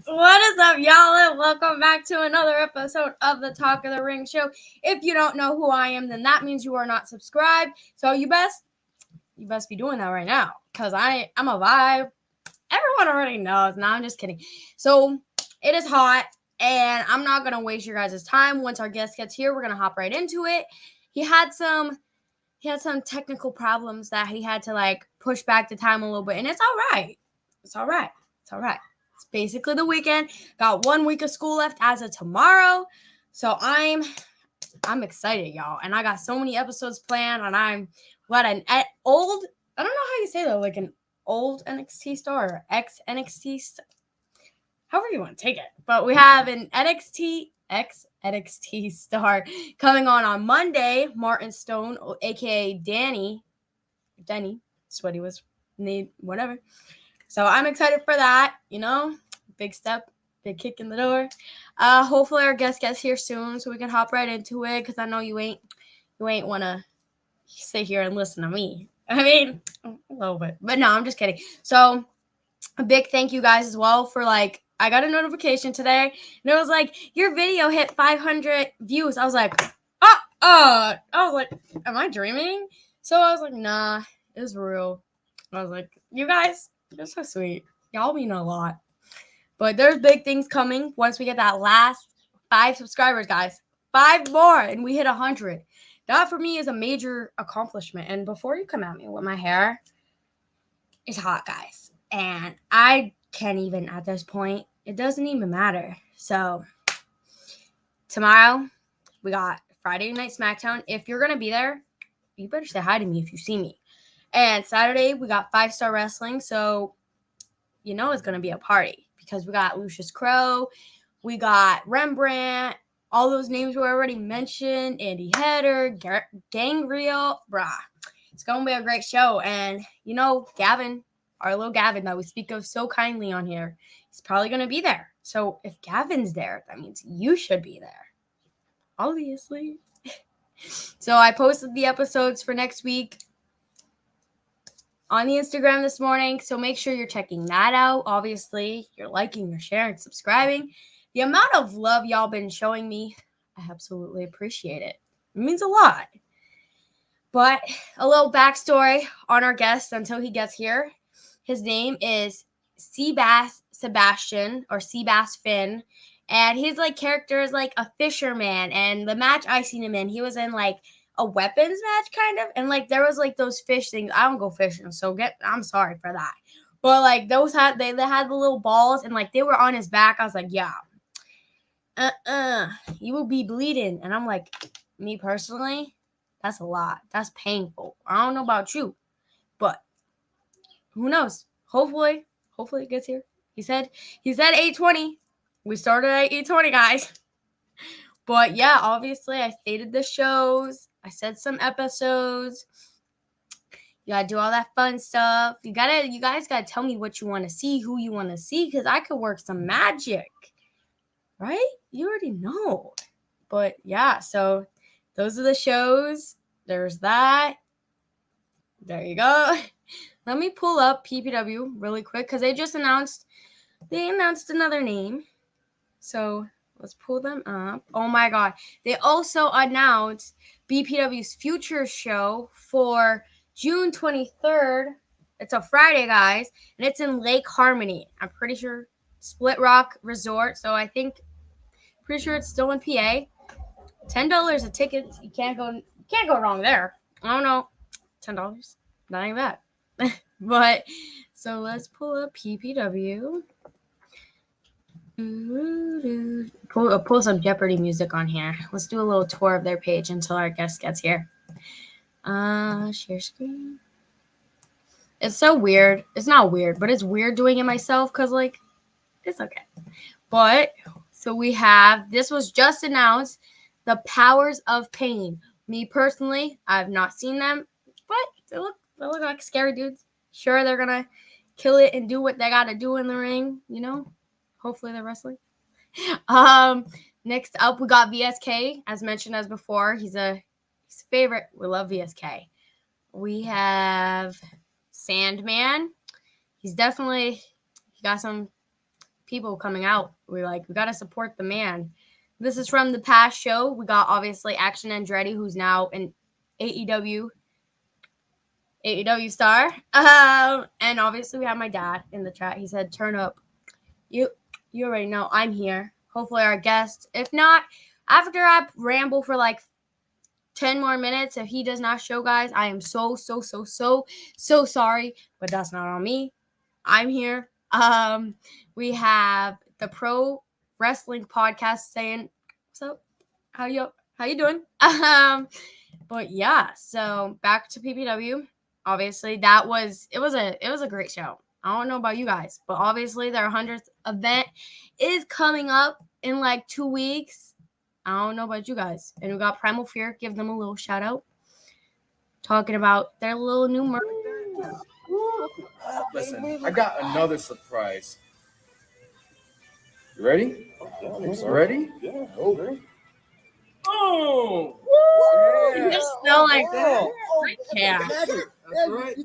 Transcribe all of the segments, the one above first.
What is up, y'all, and welcome back to another episode of the Talk of the Ring show. If you don't know who I am, then that means you are not subscribed. So you best be doing that right now, because I'm a vibe. Everyone already knows. No, I'm just kidding. So it is hot, and I'm not gonna waste your guys' time. Once our guest gets here, we're gonna hop right into it. He had some technical problems that he had to push back the time a little bit, and it's all right. It's all right. It's all right. It's basically the weekend. Got 1 week of school left as of tomorrow, so I'm excited, y'all. And I got so many episodes planned, and I'm an old. I don't know how you say that, like an old NXT star or ex NXT star, however you want to take it. But we have an ex NXT star coming on Monday, Martin Stone, aka Denny, Sweaty was named, whatever. So I'm excited for that, big step, big kick in the door. Hopefully our guest gets here soon so we can hop right into it, because I know you ain't want to sit here and listen to me. I mean, a little bit, but no, I'm just kidding. So a big thank you guys as well for I got a notification today, and it was like, your video hit 500 views. I was like, I was like, am I dreaming? So I was like, nah, it's real. I was like, you guys, you're so sweet. Y'all mean a lot. But there's big things coming once we get that last 5 subscribers, guys. 5 more, and we hit 100. That for me is a major accomplishment. And before you come at me with my hair, it's hot, guys. And I can't even, at this point, it doesn't even matter. So tomorrow we got Friday Night SmackDown. If you're going to be there, you better say hi to me if you see me. And Saturday we got 5-Star Wrestling. So it's going to be a party, because we got Lucius Crow, we got Rembrandt, all those names were already mentioned, Andy Header, Gangrel, brah. It's going to be a great show. And, Gavin, our little Gavin that we speak of so kindly on here, he's probably going to be there. So if Gavin's there, that means you should be there, obviously. So I posted the episodes for next week on the Instagram this morning, so make sure you're checking that out. Obviously, you're liking, you're sharing, subscribing. The amount of love y'all been showing me, I absolutely appreciate it. It means a lot. But a little backstory on our guest until he gets here. His name is Seabass Sebastian, or Seabass Finn, and his character is like a fisherman. And the match I seen him in, he was in a weapons match kind of, and there was those fish things. I don't go fishing, so I'm sorry for that. But those had they had the little balls, and they were on his back. I was like, yeah, you will be bleeding. And I'm like, me personally, that's a lot. That's painful. I don't know about you, but who knows? Hopefully it gets here. He said 8:20. We started at 8:20, guys. But yeah, obviously I stated the shows. I said some episodes. You gotta do all that fun stuff. You guys gotta tell me what you want to see, who you want to see, because I could work some magic. Right? You already know. But yeah, so those are the shows. There's that. There you go. Let me pull up PPW really quick, because they announced another name. So let's pull them up. Oh my god. They also announced BPW's future show for June 23rd. It's a Friday, guys, and it's in Lake Harmony. I'm pretty sure Split Rock Resort. So pretty sure it's still in PA. $10 a ticket. You can't go wrong there. I don't know. $10. Not even bad. But so let's pull up PPW. Pull some Jeopardy music on here. Let's do a little tour of their page until our guest gets here. Share screen. It's so weird. It's not weird, but it's weird doing it myself, because it's okay. But so this was just announced, the Powers of Pain. Me personally, I've not seen them, but they look like scary dudes. Sure, they're gonna kill it and do what they gotta do in the ring, Hopefully they're wrestling. Next up we got VSK, as mentioned as before. He's a favorite. We love VSK. We have Sandman. He got some people coming out. We got to support the man. This is from the past show. We got obviously Action Andretti, who's now an AEW star. And obviously we have my dad in the chat. He said, "Turn up." You already know I'm here. Hopefully our guest. If not, after I ramble for like 10 more minutes, if he does not show, guys, I am so sorry, but that's not on me. I'm here. We have the Pro Wrestling Podcast saying, "So, how you doing?" But yeah, so back to PPW. Obviously, it was a great show. I don't know about you guys, but obviously their 100th event is coming up in like 2 weeks. I don't know about you guys. And we got Primal Fear. Give them a little shout out. Talking about their little new merch. Listen, I got another surprise. You ready? Ready? Yeah. Okay. Oh! You just smell like that. Yeah. That's right.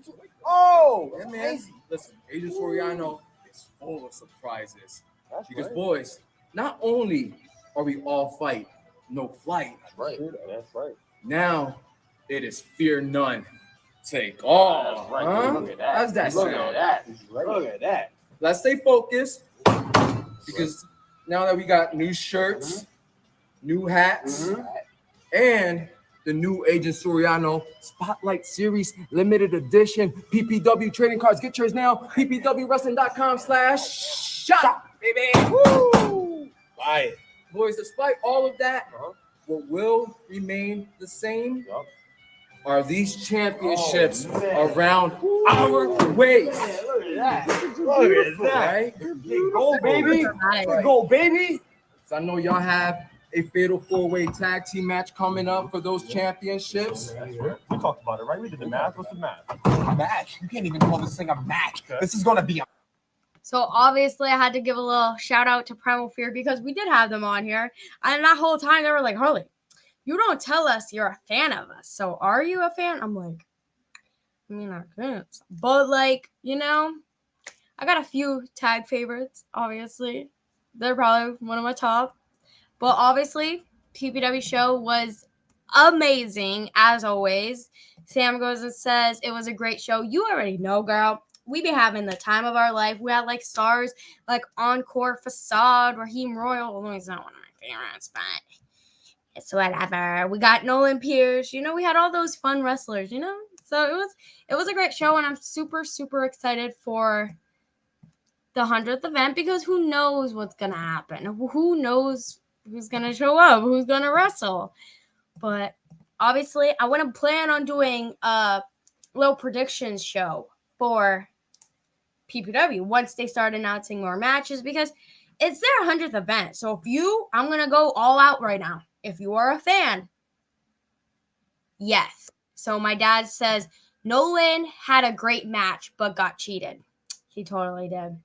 Oh! Yeah, man. Listen, Agent Soriano is full of surprises. Because, boys, not only are we all fight, no flight. That's right. Now, it is fear none. Take all. Right. Huh? Look at that. How's that sound? Look at that. Let's stay focused. Because now that we got new shirts, new hats, and the new Agent Soriano Spotlight Series limited edition PPW trading cards. Get yours now. ppwwrestling.com/shop, baby. Woo! Buy it. Boys, despite all of that, what will remain the same are these championships around our waist. Look at that. Look at that. Right? Go, baby. Go, baby. So I know y'all have a fatal 4-way tag team match coming up for those championships. We talked about it, right? We did the math. What's the math? Match. You can't even call this thing a match. Okay. This is gonna be a So obviously I had to give a little shout out to Primal Fear because we did have them on here. And that whole time they were like, "Harley, you don't tell us you're a fan of us. So are you a fan?" I'm like, I mean, I can't. But like, you know, I got a few tag favorites, obviously. They're probably one of my top. But obviously, PPW show was amazing, as always. Sam goes and says, "It was a great show." You already know, girl. We be having the time of our life. We had like stars like Encore Facade, Raheem Royal. Although he's not one of my favorites, but it's whatever. We got Nolan Pierce. You know, we had all those fun wrestlers, you know? So it was a great show, and I'm super excited for the 100th event because who knows what's going to happen? Who knows who's going to show up? Who's going to wrestle? But obviously, I want to plan on doing a little predictions show for PPW once they start announcing more matches because it's their 100th event. So I'm going to go all out right now. If you are a fan, yes. So my dad says Nolan had a great match but got cheated. He totally did.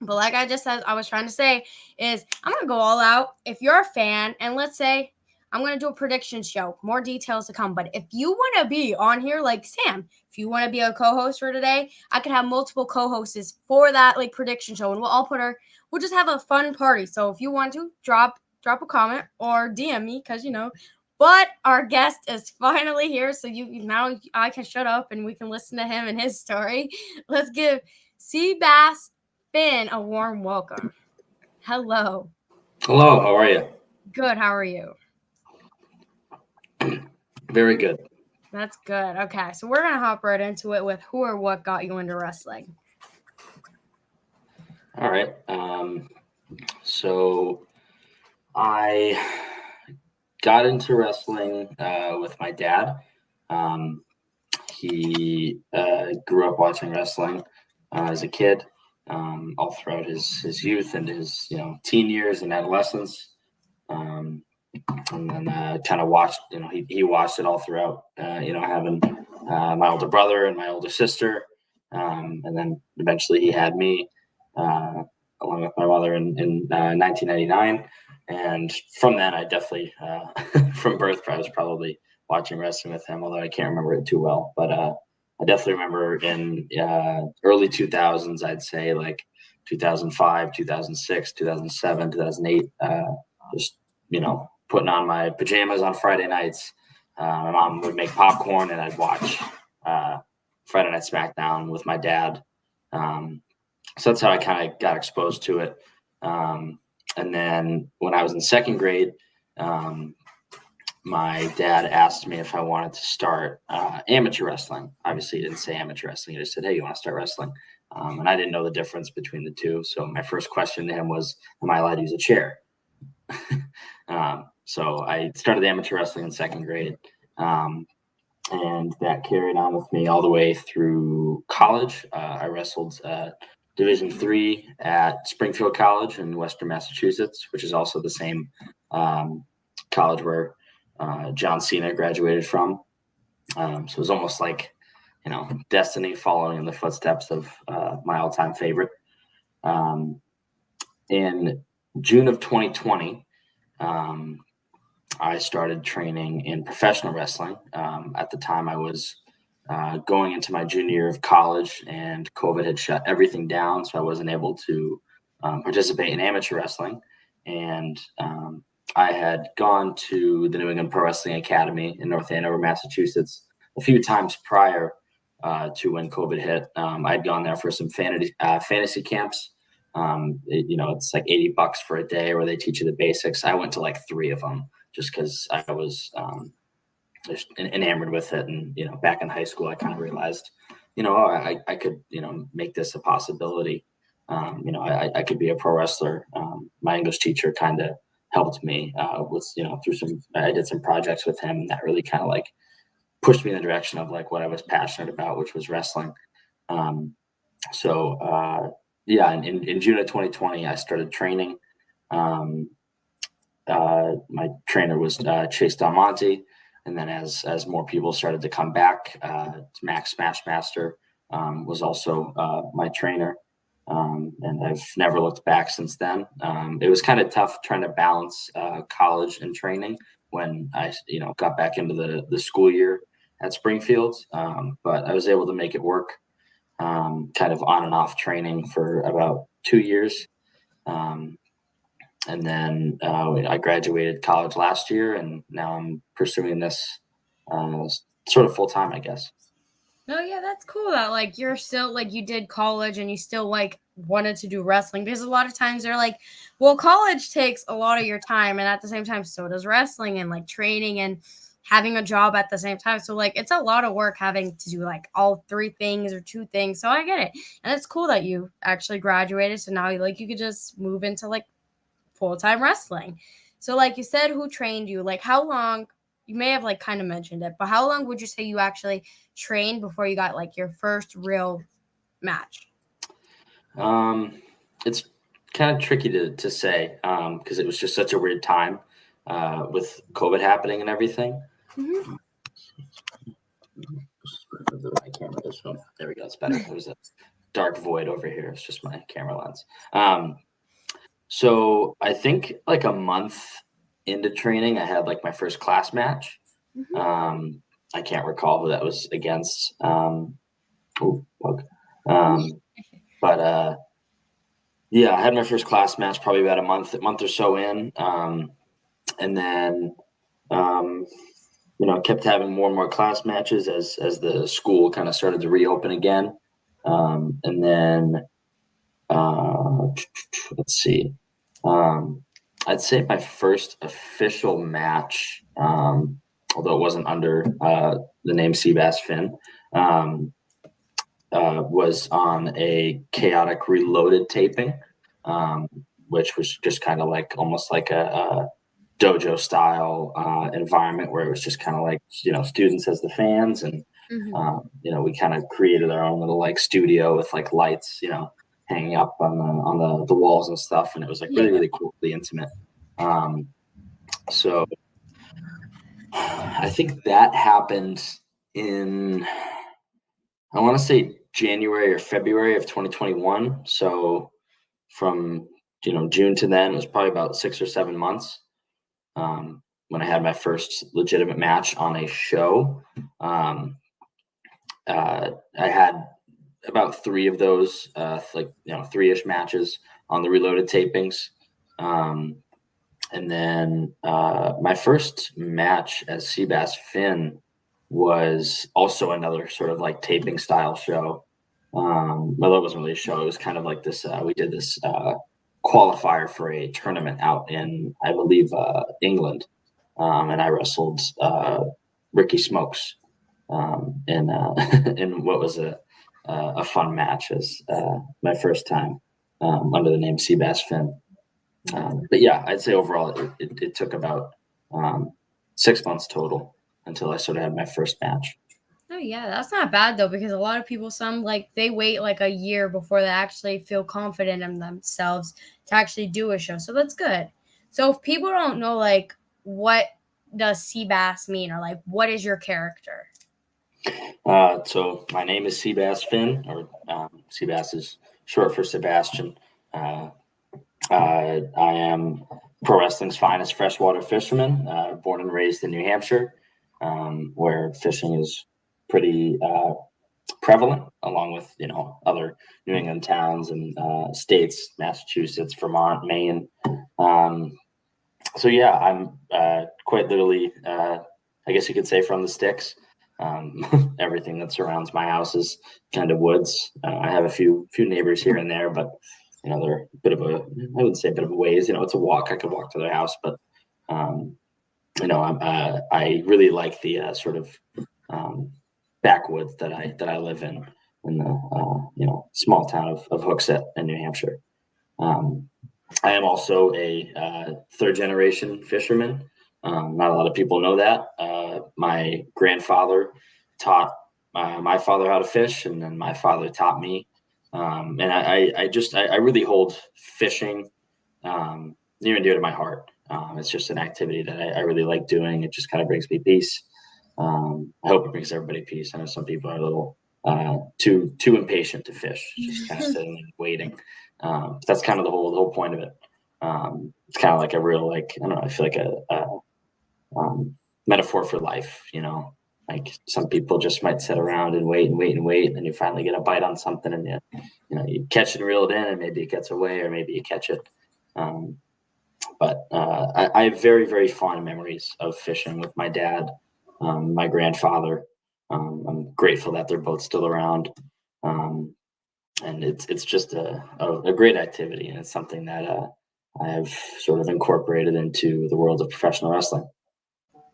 But like I just said, I was trying to say is I'm going to go all out. If you're a fan, and let's say I'm going to do a prediction show, more details to come. But if you want to be on here like Sam, if you want to be a co-host for today, I could have multiple co-hosts for that like prediction show. And we'll just have a fun party. So if you want to drop a comment or DM me because, you know, but our guest is finally here. So now I can shut up and we can listen to him and his story. Let's give Seabass Finn a warm welcome. Hello. Hello, how are you? Good. How are you? Very good. That's good. Okay, so we're going to hop right into it with who or what got you into wrestling. All right. So I got into wrestling with my dad. He grew up watching wrestling as a kid, all throughout his youth and his teen years and adolescence. And then kind of watched, he watched it all throughout, having my older brother and my older sister. And then eventually he had me along with my mother in 1999. And from then I definitely, from birth, I was probably watching wrestling with him, although I can't remember it too well. But I definitely remember in early 2000s, I'd say like 2005, 2006, 2007, 2008. Just, putting on my pajamas on Friday nights. My mom would make popcorn and I'd watch Friday Night SmackDown with my dad. So that's how I kind of got exposed to it. And then when I was in second grade, my dad asked me if I wanted to start amateur wrestling. Obviously, he didn't say amateur wrestling. He just said, hey, you want to start wrestling? And I didn't know the difference between the two. So my first question to him was, am I allowed to use a chair? So I started amateur wrestling in second grade. And that carried on with me all the way through college. I wrestled Division III at Springfield College in Western Massachusetts, which is also the same college where John Cena graduated from. So it was almost like, destiny following in the footsteps of my all-time favorite. In June of 2020, I started training in professional wrestling. At the time, I was going into my junior year of college, and COVID had shut everything down, so I wasn't able to participate in amateur wrestling. And I had gone to the New England Pro Wrestling Academy in North Andover, Massachusetts, a few times prior to when COVID hit. I'd gone there for some fantasy camps. It's like $80 for a day where they teach you the basics. I went to like 3 of them just because I was just enamored with it. And, back in high school, I kind of realized, I could, make this a possibility. I could be a pro wrestler. My English teacher kind of helped me with, I did some projects with him that really kind of like pushed me in the direction of like what I was passionate about, which was wrestling. In June of 2020, I started training. My trainer was Chase Dalmonte. And then as more people started to come back, Max Smashmaster was also my trainer. And I've never looked back since then. It was kind of tough trying to balance college and training when I, got back into the school year at Springfield. But I was able to make it work, kind of on and off training for about 2 years. And then I graduated college last year, and now I'm pursuing this sort of full time, I guess. No, yeah, that's cool that like you're still like you did college and you still like wanted to do wrestling, because a lot of times they're like, well, college takes a lot of your time, and at the same time so does wrestling and like training and having a job at the same time. So like it's a lot of work having to do like all 3 things or 2 things. So I get it. And it's cool that you actually graduated, so now you could just move into like full-time wrestling. So like you said, who trained you? Like how long, you may have like kind of mentioned it, but how long would you say you actually trained before you got like your first real match? It's kind of tricky to say because it was just such a weird time with COVID happening and everything. Mm-hmm. My camera this one. There we go. It's better. There's a dark void over here. It's just my camera lens. So I think like a month into training, I had like my first class match. Mm-hmm. I can't recall who that was against. Yeah, I had my first class match probably about a month or so in. And then, kept having more and more class matches as the school kind of started to reopen again. And then, let's see. I'd say my first official match, although it wasn't under the name Seabass Finn, was on a Chaotic Reloaded taping, which was just kind of like almost like a dojo style environment where it was just kind of like, students as the fans. And, we kind of created our own little like studio with like lights, hanging up on the walls and stuff. And it was like really, really cool, really intimate. So I think that happened in, I want to say January or February of 2021. So from, June to then, it was probably about 6 or 7 months when I had my first legitimate match on a show. I had about 3 of those, 3-ish matches on the Reloaded tapings. And then my first match as Seabass Finn was also another sort of like taping style show. Well, it wasn't really a show. It was kind of like this. We did this qualifier for a tournament out in, I believe, England, and I wrestled Ricky Smokes in in what was a fun match as my first time under the name Seabass Finn. But yeah, I'd say overall it took about 6 months total until I sort of had my first match. Oh yeah, that's not bad though, because a lot of people, they wait like a year before they actually feel confident in themselves to actually do a show. So that's good. So if people don't know, like, what does Seabass mean, or like what is your character? So my name is Seabass Finn, or Seabass is short for Sebastian. I am pro wrestling's finest freshwater fisherman, born and raised in New Hampshire, where fishing is pretty prevalent, along with other New England towns and states, Massachusetts, Vermont, Maine. So yeah, I'm quite literally, I guess you could say, from the sticks. Everything that surrounds my house is kind of woods. I have a few neighbors here and there, but they're a bit of I wouldn't say a bit of a ways. It's a walk. I could walk to their house, but I really like the sort of backwoods that I live in the small town of Hooksett in New Hampshire. I am also a third generation fisherman. Not a lot of people know that. My grandfather taught my father how to fish, and then my father taught me. And I really hold fishing near and dear to my heart. It's just an activity that I really like doing. It just kind of brings me peace. I hope it brings everybody peace. I know some people are a little too impatient to fish, just kind of sitting and waiting. That's kind of the whole point of it. It's kind of like a real, like, I don't know, I feel like a metaphor for life. Like some people just might sit around and wait, and then you finally get a bite on something, and you catch it and reel it in, and maybe it gets away, or maybe you catch it. But I have very, very fond memories of fishing with my dad, my grandfather. I'm grateful that they're both still around, and it's just a great activity, and it's something that I have sort of incorporated into the world of professional wrestling.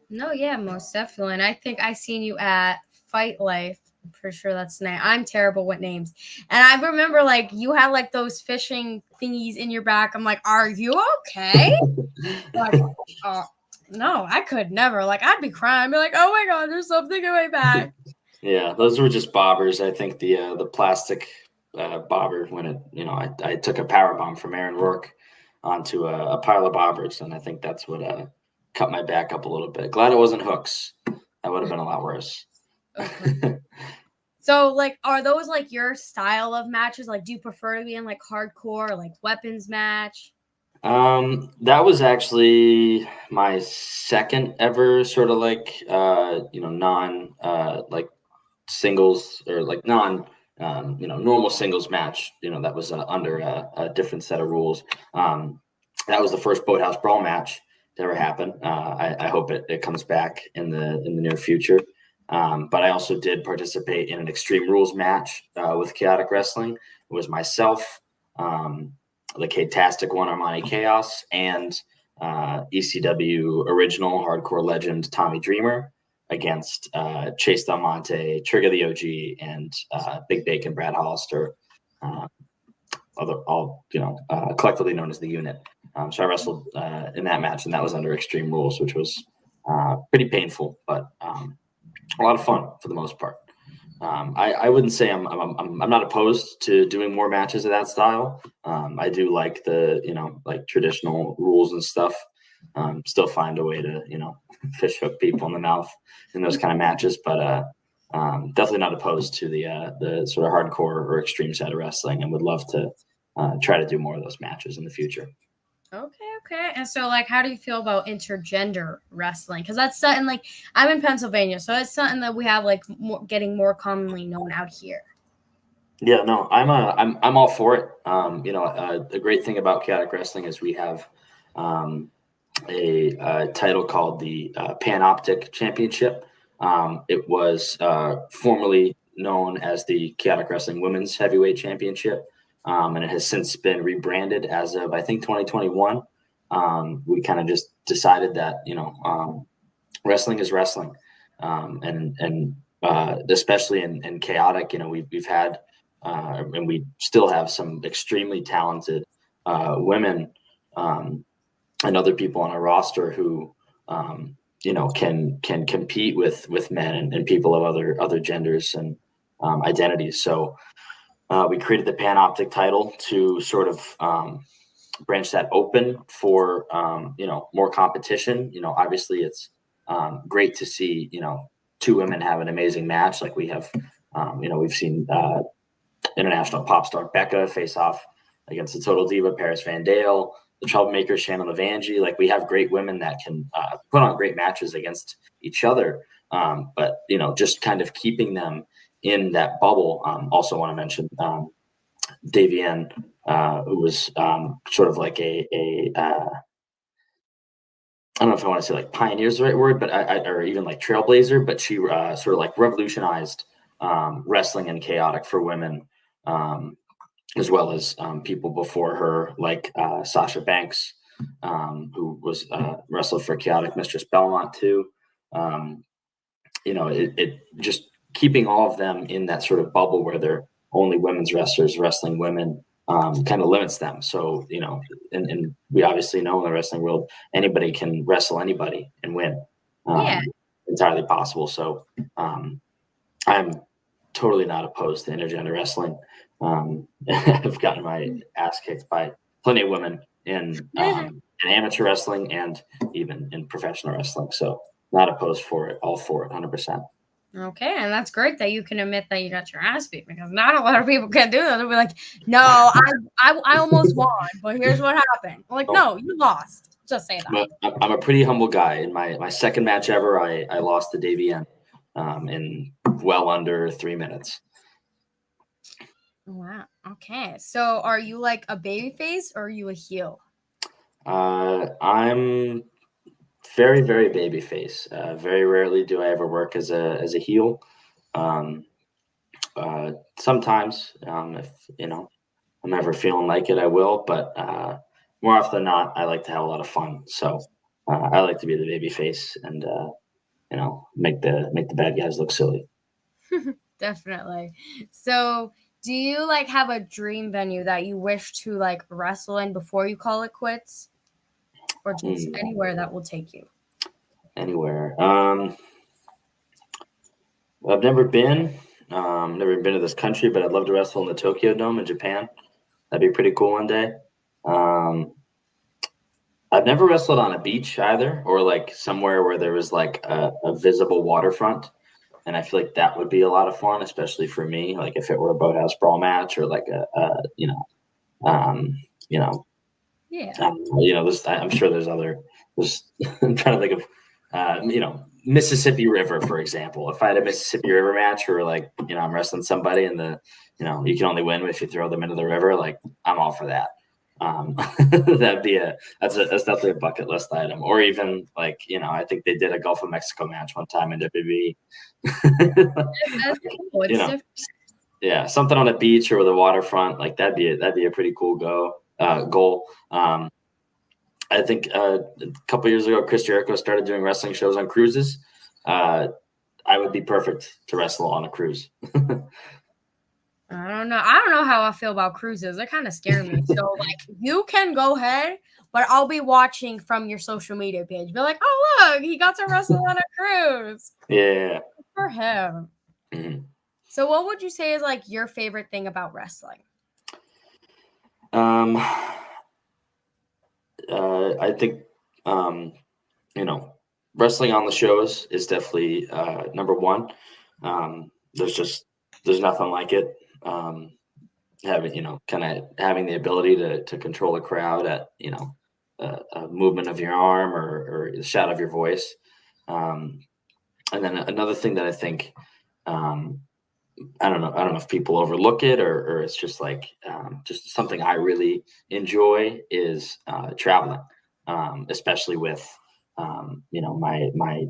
No, yeah, most definitely. And I think I seen you at Fight Life. I'm for sure that's the name. I'm terrible with names. And I remember, like, you had like those fishing thingies in your back. I'm like, are you okay? Like, no, I could never. Like, I'd be crying. I'd be like, oh my God, there's something in my back. Yeah, those were just bobbers. I think the plastic bobber, when I took a power bomb from Aaron Rourke onto a pile of bobbers, and I think that's what cut my back up a little bit. Glad it wasn't hooks. That would have been a lot worse. Okay. So, like, are those like your style of matches? Like, do you prefer to be in like hardcore, or, like, weapons match? That was actually my second ever sort of like non like singles, or like non normal singles match. That was under a different set of rules. That was the first Boathouse Brawl match to ever happen. I hope it comes back in the near future. But I also did participate in an Extreme Rules match with Chaotic Wrestling. It was myself, the K-tastic one, Armani Chaos, and ECW original hardcore legend Tommy Dreamer against Chase Del Monte, Trigger the OG, and Big Bacon Brad Hollister, collectively known as the Unit. So I wrestled in that match, and that was under Extreme Rules, which was pretty painful, but a lot of fun for the most part. I wouldn't say I'm not opposed to doing more matches of that style. I do like the like traditional rules and stuff. Still find a way to fish hook people in the mouth in those kind of matches, but definitely not opposed to the sort of hardcore or extreme side of wrestling, and would love to try to do more of those matches in the future. Okay. And so, like, how do you feel about intergender wrestling? Because that's something, like, I'm in Pennsylvania, so it's something that we have, like, getting more commonly known out here. Yeah, no, I'm all for it. The great thing about chaotic wrestling is we have a title called the Panoptic Championship. It was formerly known as the Chaotic Wrestling Women's Heavyweight Championship, and it has since been rebranded as of I think 2021. We kind of just decided that wrestling is wrestling, and especially in chaotic, we've had and we still have some extremely talented women. And other people on our roster who can compete with men and people of other genders and identities. So we created the Panoptic title to sort of branch that open for more competition. Obviously it's great to see two women have an amazing match like we have. We've seen international pop star Becca face off against the Total Diva Paris Van Dale, the Troublemaker Shannon Levangie. Like we have great women that can put on great matches against each other. But just kind of keeping them in that bubble. Also want to mention Davienne, who was sort of like a I don't know if I want to say like pioneer is the right word, but or even like trailblazer, but she sort of like revolutionized wrestling and chaotic for women. As well as people before her, like Sasha Banks, who was wrestled for Chaotic Mistress Belmont too. It just keeping all of them in that sort of bubble where they're only women's wrestlers wrestling women kind of limits them. So, and we obviously know in the wrestling world, anybody can wrestle anybody and win. Yeah. Entirely possible. So I'm totally not opposed to intergender wrestling. I've gotten my ass kicked by plenty of women in amateur wrestling and even in professional wrestling. So not opposed for it, all for it, 100%. Okay, and that's great that you can admit that you got your ass beat because not a lot of people can do that. They'll be like, "No, I almost won, but here's what happened." I'm like, no, you lost. Just say that. I'm a pretty humble guy. In my second match ever, I lost to Davienne in well under 3 minutes. Wow. Okay. So are you like a baby face or are you a heel? I'm very, very baby face. Very rarely do I ever work as a heel. Sometimes, if I'm ever feeling like it, I will. But more often than not, I like to have a lot of fun. So I like to be the baby face and make the bad guys look silly. Definitely. So do you like have a dream venue that you wish to like wrestle in before you call it quits? Or just anywhere that will take you? Anywhere. I've never been to this country, but I'd love to wrestle in the Tokyo Dome in Japan. That'd be pretty cool one day. I've never wrestled on a beach either, or like somewhere where there was like a visible waterfront. And I feel like that would be a lot of fun, especially for me. Like if it were a boathouse brawl match or like Yeah. I'm sure there's other. I'm trying to think of, Mississippi River, for example. If I had a Mississippi River match where like I'm wrestling somebody and you can only win if you throw them into the river, like I'm all for that. That's definitely a bucket list item. Or even like I think they did a Gulf of Mexico match one time in WWE. That's cool. It's different. Yeah, something on a beach or with a waterfront, like that'd be a pretty cool goal. I think a couple years ago, Chris Jericho started doing wrestling shows on cruises. I would be perfect to wrestle on a cruise. I don't know how I feel about cruises. They kind of scare me. So like you can go ahead, but I'll be watching from your social media page. Be like, oh look, he got to wrestle on a cruise. Yeah. Good for him. Mm-hmm. So what would you say is like your favorite thing about wrestling? I think wrestling on the shows is definitely number one. There's nothing like it. Having the ability to control a crowd at a movement of your arm or the shout of your voice. And then another thing that I think I don't know if people overlook it or it's just like just something I really enjoy is traveling, especially with my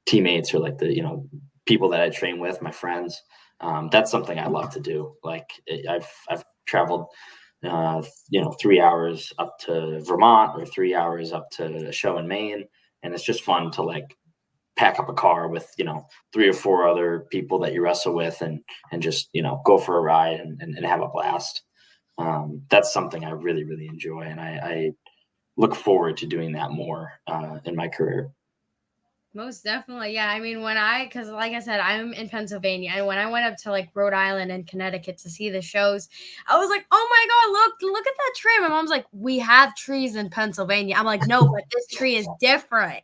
teammates or like the people that I train with, my friends. That's something I love to do. Like I've traveled 3 hours up to Vermont or 3 hours up to a show in Maine, and it's just fun to like pack up a car with 3 or 4 other people that you wrestle with and just go for a ride and have a blast. That's something I really really enjoy, and I look forward to doing that more in my career. Most definitely. Yeah. I mean, because like I said, I'm in Pennsylvania. And when I went up to like Rhode Island and Connecticut to see the shows, I was like, oh my God, look at that tree. My mom's like, we have trees in Pennsylvania. I'm like, no, but this tree is different.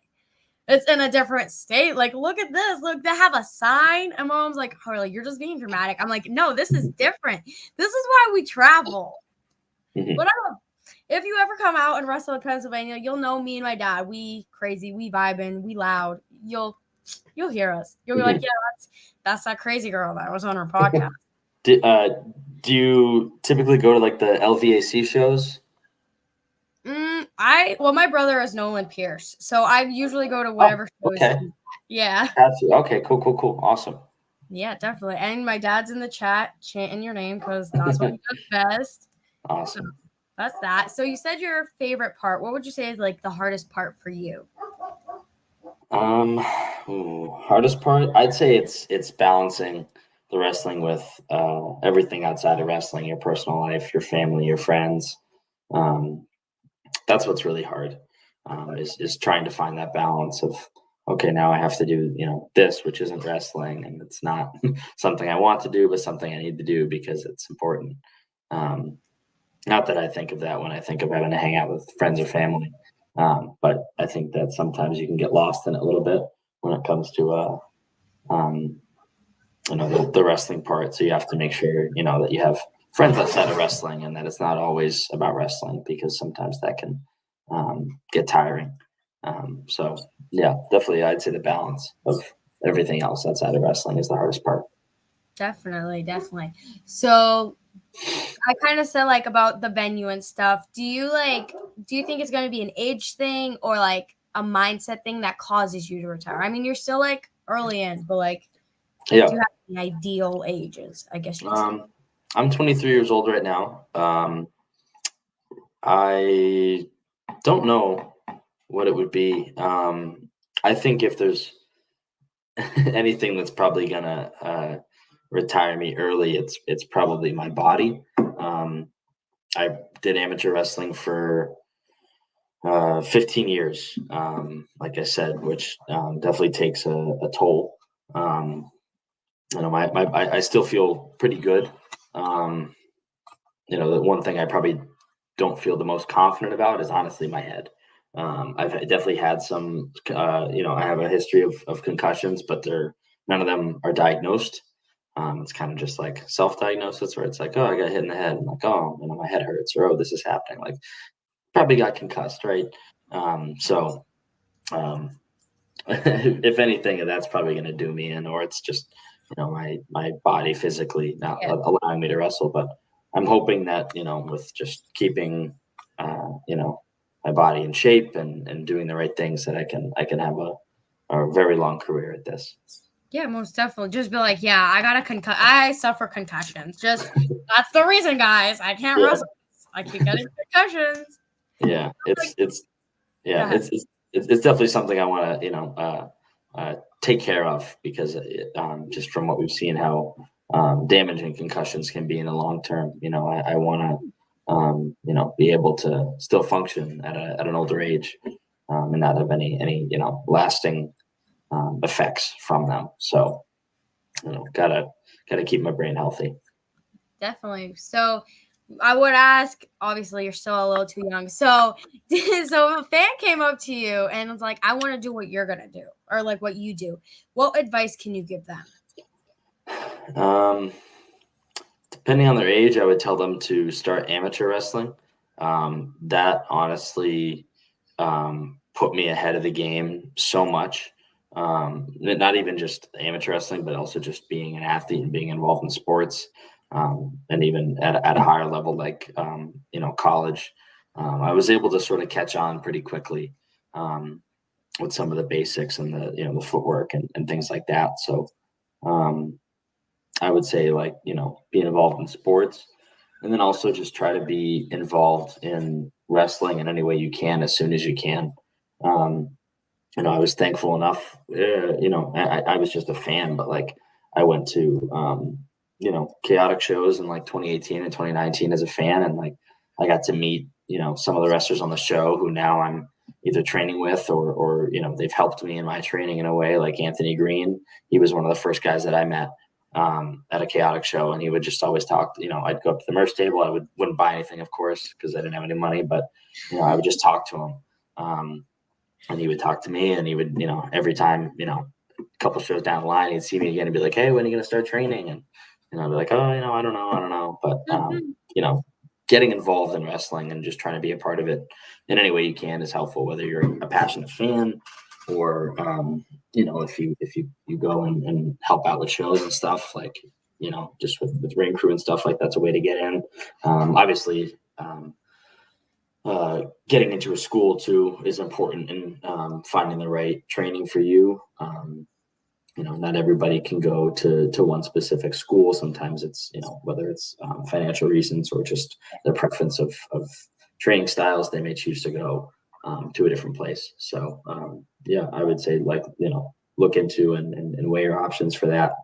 It's in a different state. Like, look at this. Look, they have a sign. And mom's like, Harley, you're just being dramatic. I'm like, no, this is different. This is why we travel. Mhm. But if you ever come out and wrestle in Pennsylvania, you'll know me and my dad. We crazy, we vibing, we loud. You'll hear us. You'll be like, yeah, that's that crazy girl that was on her podcast. Do you typically go to like the LVAC shows? My brother is Nolan Pierce, so I usually go to whatever shows. Okay. Yeah. Okay. Cool. Awesome. Yeah, definitely. And my dad's in the chat chanting your name because that's what he does best. Awesome. So that's that. So you said your favorite part. What would you say is like the hardest part for you? Hardest part, I'd say it's balancing the wrestling with everything outside of wrestling, your personal life, your family, your friends. That's what's really hard. Is trying to find that balance of, okay, now I have to do this, which isn't wrestling, and it's not something I want to do, but something I need to do because it's important. Not that I think of that when I think of having to hang out with friends or family, but I think that sometimes you can get lost in it a little bit when it comes to the wrestling part. So you have to make sure that you have friends outside of wrestling, and that it's not always about wrestling, because sometimes that can get tiring. So yeah, definitely, I'd say the balance of everything else outside of wrestling is the hardest part. Definitely. So I kind of said like about the venue and stuff. Do you think it's going to be an age thing or like a mindset thing that causes you to retire? I mean, you're still like early in, but like, Yeah. do you have the ideal ages? I guess you'd say. I'm 23 years old right now. I don't know what it would be. I think if there's anything that's probably gonna retire me early, it's probably my body. I did amateur wrestling for 15 years, like I said, which definitely takes a toll. I still feel pretty good. The one thing I probably don't feel the most confident about is honestly my head. I've definitely had some, I have a history of concussions, but none of them are diagnosed. It's kind of just like self-diagnosis where it's like, oh, I got hit in the head. I'm like, oh, my head hurts, or oh, this is happening. Like, probably got concussed, right? If anything, that's probably going to do me in, or it's just, my body physically not allowing me to wrestle. But I'm hoping that, with just keeping, my body in shape and doing the right things, that I can have a very long career at this. Yeah, most definitely. Just be like, yeah, I suffer concussions. Just that's the reason, guys. I can't wrestle. I keep getting concussions. Yeah, it's definitely something I want to take care of, because just from what we've seen, how damaging concussions can be in the long term. I want to be able to still function at an older age, and not have any lasting effects from them. So gotta keep my brain healthy. Definitely. So I would ask, obviously you're still a little too young. So if a fan came up to you and was like, I want to do what you're going to do, or like what you do, what advice can you give them? Depending on their age, I would tell them to start amateur wrestling. That honestly put me ahead of the game so much. Not even just amateur wrestling, but also just being an athlete and being involved in sports, and even at a higher level, like college. I was able to sort of catch on pretty quickly with some of the basics and the footwork and things like that. So I would say, like, being involved in sports, and then also just try to be involved in wrestling in any way you can as soon as you can. I was thankful enough, I was just a fan, but like I went to, chaotic shows in like 2018 and 2019 as a fan. And like, I got to meet, some of the wrestlers on the show who now I'm either training with or they've helped me in my training in a way, like Anthony Green. He was one of the first guys that I met at a chaotic show, and he would just always talk. I'd go up to the merch table. I wouldn't buy anything, of course, because I didn't have any money, but I would just talk to him. And he would talk to me, and he would, every time, a couple shows down the line, he'd see me again and be like, "Hey, when are you going to start training?" And I'd be like, "Oh, I don't know." But, getting involved in wrestling and just trying to be a part of it in any way you can is helpful, whether you're a passionate fan or, if you go and help out with shows and stuff, like, just with ring crew and stuff, like that's a way to get in. Obviously, getting into a school too is important in finding the right training for you. Not everybody can go to one specific school. Sometimes it's, whether it's financial reasons or just their preference of training styles, they may choose to go to a different place. So I would say, like, look into and weigh your options for that.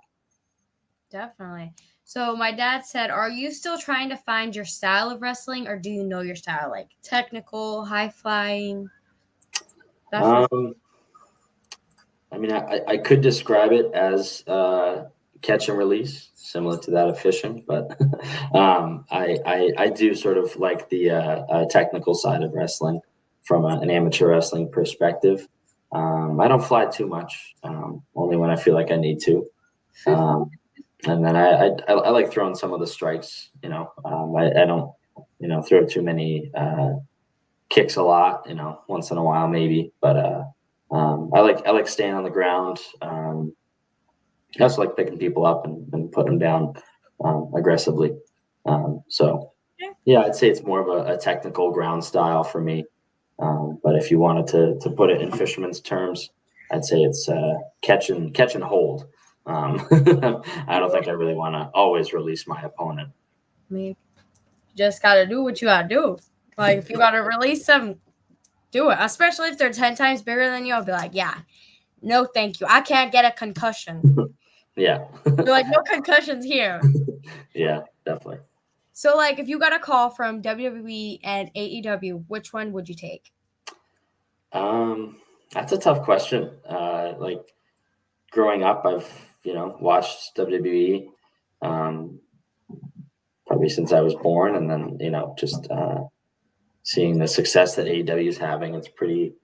Definitely. So my dad said, are you still trying to find your style of wrestling, or do you know your style, like technical, high flying? I could describe it as catch and release, similar to that of fishing, but I do sort of like the technical side of wrestling from an amateur wrestling perspective. I don't fly too much, only when I feel like I need to. And then I like throwing some of the strikes, I don't, throw too many kicks a lot, once in a while maybe, but I like staying on the ground. I also like picking people up and putting them down aggressively. I'd say it's more of a technical ground style for me. But if you wanted to put it in fisherman's terms, I'd say it's catch and hold. I don't think I really want to always release my opponent. You just got to do what you got to do. Like, if you got to release them, do it. Especially if they're 10 times bigger than you, I'll be like, yeah, no, thank you. I can't get a concussion. Yeah. You're like, no concussions here. Yeah, definitely. So, like, if you got a call from WWE and AEW, which one would you take? That's a tough question. Like, growing up, I've watched WWE probably since I was born, and then just seeing the success that AEW is having, it's pretty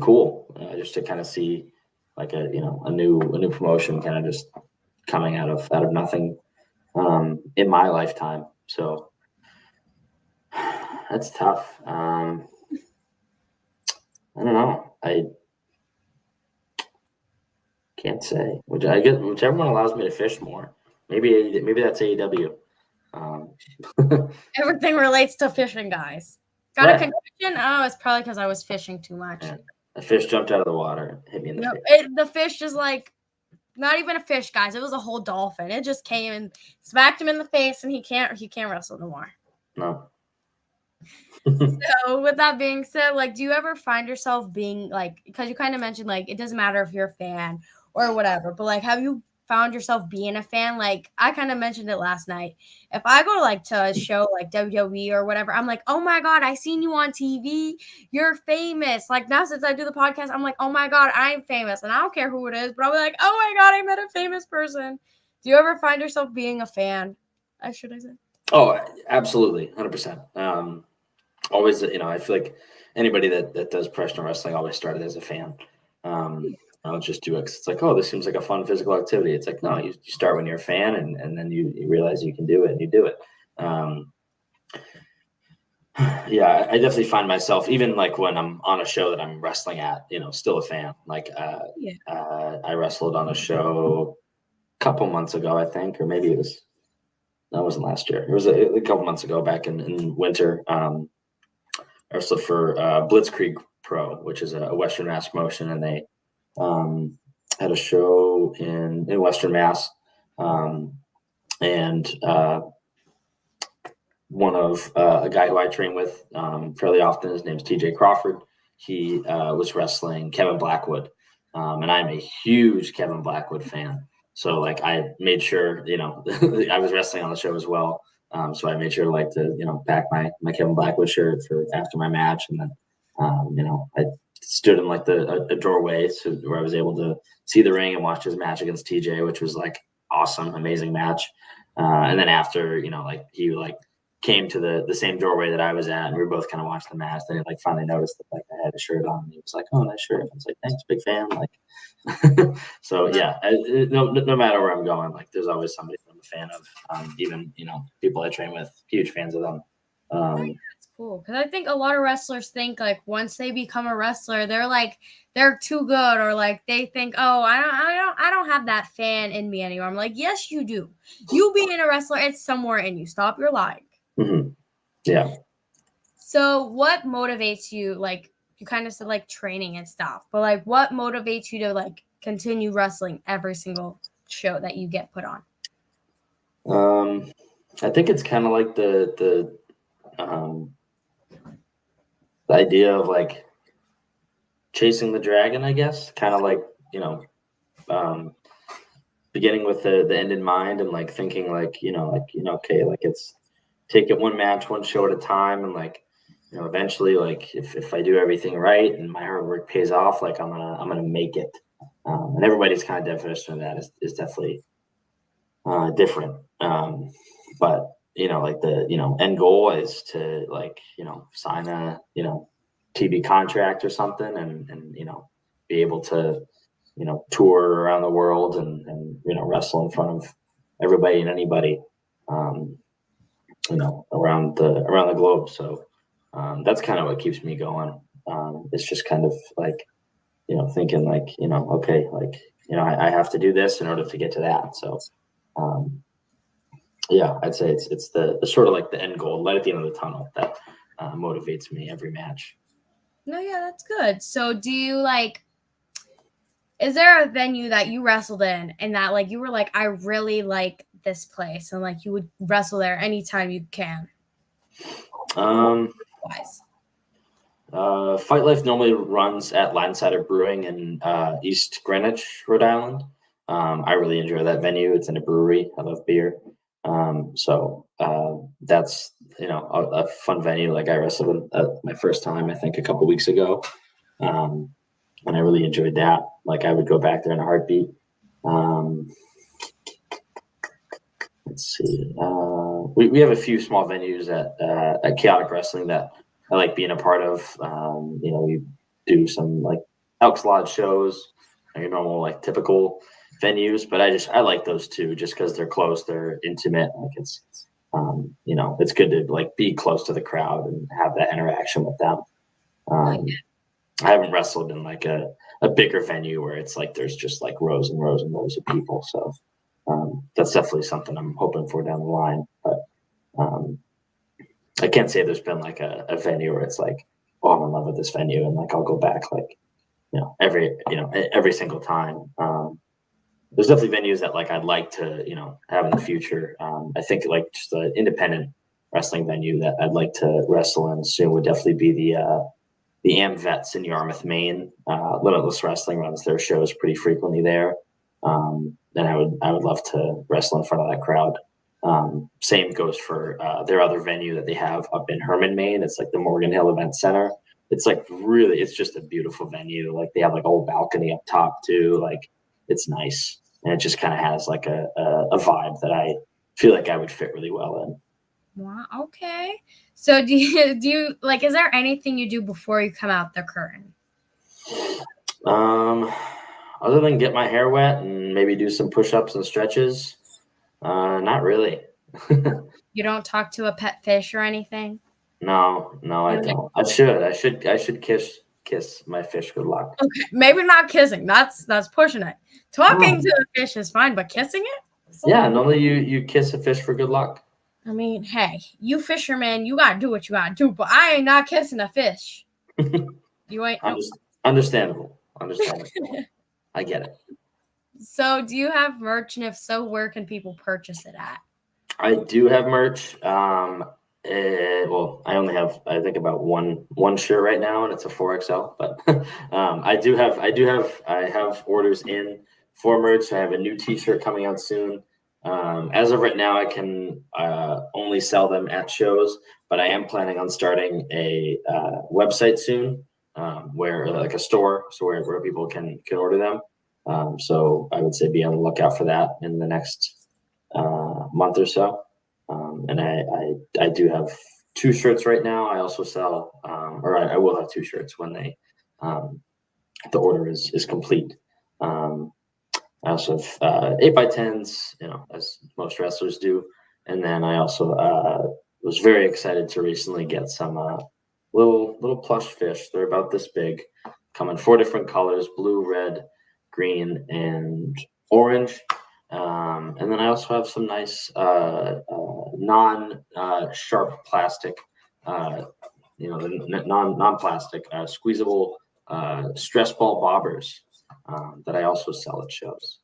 cool just to kind of see like a new promotion kind of just coming out of nothing in my lifetime. So that's tough. I don't know. I can't say. Whichever one allows me to fish more. Maybe that's AEW. Everything relates to fishing, guys. Got a concussion? Oh, it's probably because I was fishing too much. Yeah. A fish jumped out of the water and hit me in the face. The fish is like, not even a fish, guys. It was a whole dolphin. It just came and smacked him in the face, and he can't wrestle no more. No. So with that being said, like, do you ever find yourself being like, because you kind of mentioned like it doesn't matter if you're a fan or whatever, but like, have you found yourself being a fan? Like, I kind of mentioned it last night. If I go to a show like WWE or whatever, I'm like, oh my God, I seen you on TV. You're famous. Like, now since I do the podcast, I'm like, oh my God, I'm famous. And I don't care who it is, but I'll be like, oh my God, I met a famous person. Do you ever find yourself being a fan? Should I say? Oh, absolutely. 100%. Always, I feel like anybody that does professional wrestling always started as a fan. I'll just do it 'cause it's like, oh, this seems like a fun physical activity. It's like, no, you start when you're a fan and then you realize you can do it and you do it. Yeah, I definitely find myself, even like when I'm on a show that I'm wrestling at, still a fan. Like Yeah. I wrestled on a show a couple months ago, I think, or maybe that wasn't last year. It was a couple months ago back in winter. I wrestled for Blitzkrieg Pro, which is a Western Mass promotion, and they had a show in Western Mass. And one of a guy who I train with fairly often, his name's TJ Crawford. He was wrestling Kevin Blackwood. And I'm a huge Kevin Blackwood fan. So like I made sure, I was wrestling on the show as well. So I made sure to pack my Kevin Blackwood shirt for after my match. And then, I stood in like a doorway where I was able to see the ring and watch his match against TJ, which was like awesome, amazing match. And then after, he came to the same doorway that I was at, and we were both kind of watching the match. Then he finally noticed that I had a shirt on, and he was like, "Oh, nice shirt." I was like, "Thanks, big fan." So yeah, no matter where I'm going, there's always somebody I'm a fan of. Even people I train with, huge fans of them. That's cool, because I think a lot of wrestlers think once they become a wrestler, they're too good, or they think, oh, I don't have that fan in me anymore. I'm like, yes, you do. You being a wrestler, it's somewhere in you. Stop your lying. Mm-hmm. Yeah. So what motivates you? You kind of said training and stuff, but what motivates you to continue wrestling every single show that you get put on? I think it's kind of like the idea of chasing the dragon, I guess, kind of beginning with the end in mind, and thinking okay, it's take it one match, one show at a time, and eventually if I do everything right and my hard work pays off, I'm gonna make it. And everybody's kind of definition of that is definitely different. But the end goal is to sign a TV contract or something, and be able to tour around the world and wrestle in front of everybody and anybody around the globe. So that's kind of what keeps me going. It's just kind of thinking okay, I have to do this in order to get to that. So yeah, I'd say it's the sort of the end goal, light at the end of the tunnel, that motivates me every match. No, yeah, that's good. So do you is there a venue that you wrestled in and that you were I really like this place, and you would wrestle there anytime you can? Fight Life normally runs at Linesider Brewing in East Greenwich, Rhode Island. I really enjoy that venue. It's in a brewery. I love beer. So that's a fun venue. I wrestled my first time, I think, a couple weeks ago, and I really enjoyed that. I would go back there in a heartbeat. Let's see. We have a few small venues at Chaotic Wrestling that I like being a part of. We do some Elks Lodge shows, your normal typical venues, but I like those too, just because they're close, they're intimate. It's it's good to be close to the crowd and have that interaction with them. I haven't wrestled in a bigger venue where it's there's just rows and rows and rows of people. So that's definitely something I'm hoping for down the line. But I can't say there's been a venue where it's oh, I'm in love with this venue and I'll go back every single time. There's definitely venues that I'd like to have in the future. I think just an independent wrestling venue that I'd like to wrestle in soon would definitely be the AmVets in Yarmouth, Maine. Limitless Wrestling runs their shows pretty frequently there. And I would love to wrestle in front of that crowd. Same goes for their other venue that they have up in Herman, Maine. It's the Morgan Hill Event Center. It's it's just a beautiful venue. They have a whole balcony up top too. It's nice. And it just kind of has a vibe that I feel I would fit really well in. Wow. Okay. So do you is there anything you do before you come out the curtain? Other than get my hair wet and maybe do some push-ups and stretches, not really. You don't talk to a pet fish or anything? No, I don't. I should kiss my fish good luck. Okay, maybe not kissing. That's pushing it. Talking to the fish is fine, but kissing it? Yeah, normally you kiss a fish for good luck. I mean, hey, you fisherman, you gotta do what you gotta do, but I ain't not kissing a fish. You ain't. Understandable. I get it. So, do you have merch, and if so, where can people purchase it at? I do have merch. Well, I only have I think about one shirt right now, and it's a 4XL. But I have orders in for merch. I have a new T-shirt coming out soon. As of right now, I can only sell them at shows, but I am planning on starting a website soon, where like a store, so where people can order them. So I would say be on the lookout for that in the next month or so. And I do have 2 shirts right now. I also sell, or I will have 2 shirts when the order is complete. I also have 8x10s, as most wrestlers do. And then I also was very excited to recently get some little plush fish. They're about this big, come in 4 different colors: blue, red, green, and orange. And then I also have some nice non-sharp plastic, non-plastic squeezable stress ball bobbers that I also sell at shows.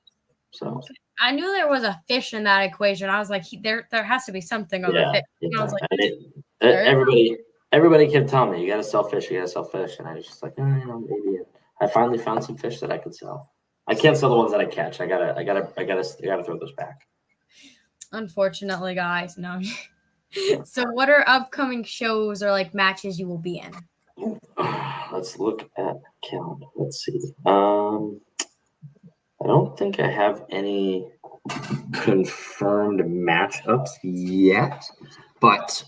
So I knew there was a fish in that equation. I was like, there has to be something of a fish. Yeah. I was like, everybody kept telling me, you gotta sell fish, and I was just like, maybe. I finally found some fish that I could sell. I can't sell the ones that I catch. I gotta throw those back. Unfortunately, guys, no. So, what are upcoming shows or like matches you will be in? Let's look at calendar. Let's see. I don't think I have any confirmed matchups yet, but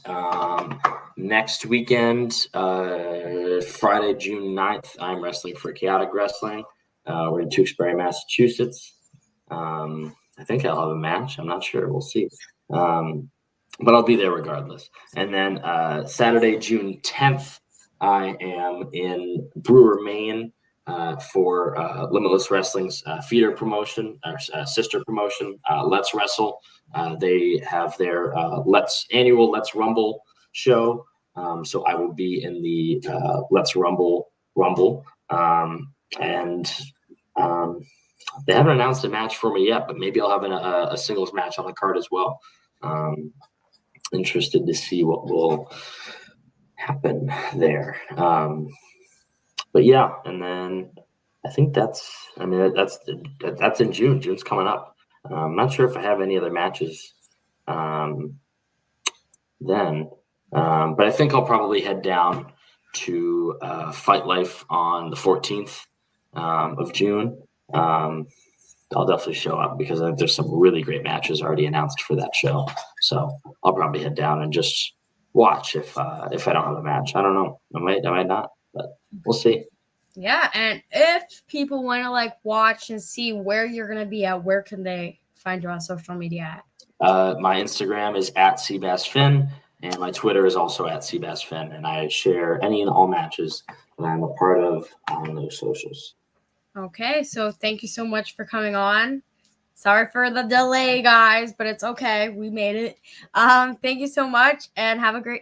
next weekend, Friday, June 9th, I'm wrestling for Chaotic Wrestling. We're in Tewksbury, Massachusetts. I think I'll have a match. I'm not sure. We'll see. But I'll be there regardless. And then Saturday, June 10th, I am in Brewer, Maine for Limitless Wrestling's feeder promotion, or sister promotion, Let's Wrestle. They have their annual Let's Rumble show. So I will be in the Let's Rumble. And they haven't announced a match for me yet, but maybe I'll have a singles match on the card as well. Interested to see what will happen there. But yeah, and then I think that's in June. June's coming up. I'm not sure if I have any other matches then, but I think I'll probably head down to Fight Life on the 14th of June. I'll definitely show up because there's some really great matches already announced for that show. So I'll probably head down and just watch if I don't have a match. I don't know. I might not, but we'll see. Yeah, and if people want to like watch and see where you're gonna be at, where can they find you on social media at? My Instagram is at Seabass Finn, and my Twitter is also at Seabass Finn, and I share any and all matches that I'm a part of on those socials. Okay, so thank you so much for coming on. Sorry for the delay, guys, but it's okay. We made it. Thank you so much, and have a great night.